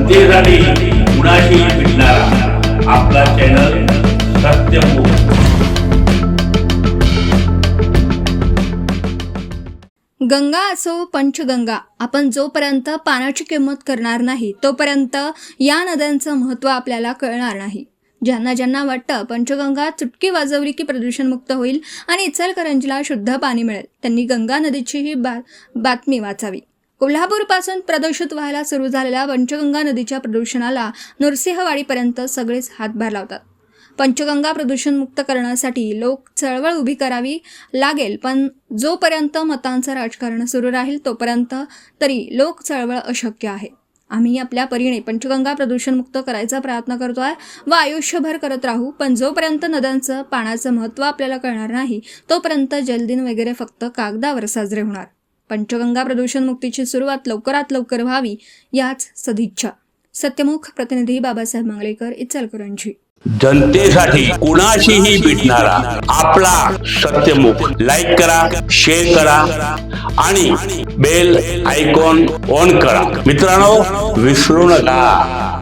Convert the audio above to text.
जनतेसाठी कुणाशी भेटणारा आपला चॅनल सत्यमुख। गंगा असो पंचगंगा, आपण जोपर्यंत पाण्याची किंमत करणार नाही तोपर्यंत या नद्यांचं महत्त्व आपल्याला कळणार नाही। ज्यांना ज्यांना वाटतं पंचगंगा चुटकी वाजवली की प्रदूषण मुक्त होईल आणि इचलकरंजीला शुद्ध पाणी मिळेल, त्यांनी गंगा नदीची ही बातमी वाचावी। कोल्हापूरपासून प्रदूषित व्हायला सुरू झालेल्या पंचगंगा नदीच्या प्रदूषणाला नृसिंहवाडीपर्यंत सगळेच हातभार लावतात। पंचगंगा प्रदूषण मुक्त करण्यासाठी लोक चळवळ उभी करावी लागेल, पण जोपर्यंत मतांचं राजकारण सुरू राहील तोपर्यंत तरी लोक चळवळ अशक्य आहे। आम्ही आपल्या परीने पंचगंगा प्रदूषण मुक्त करायचा प्रयत्न करतोय व आयुष्यभर करत राहू, पण जोपर्यंत नद्यांचं पाण्याचं महत्त्व आपल्याला कळणार नाही तोपर्यंत जलदिन वगैरे फक्त कागदावर साजरे होणार। पंचगंगा प्रदूषण मुक्तीची सुरुवात लवकरात लवकर व्हावी याच सदिच्छा। सत्यमुख प्रतिनिधी बाबासाहेब मंगलेकर, इचलकरंजी। जनतेसाठी कुणाशीही भेटणारा आपला सत्यमुख। लाईक करा, शेअर करा आणि बेल आयकॉन ऑन करा। मित्रांनो, विसरू नका।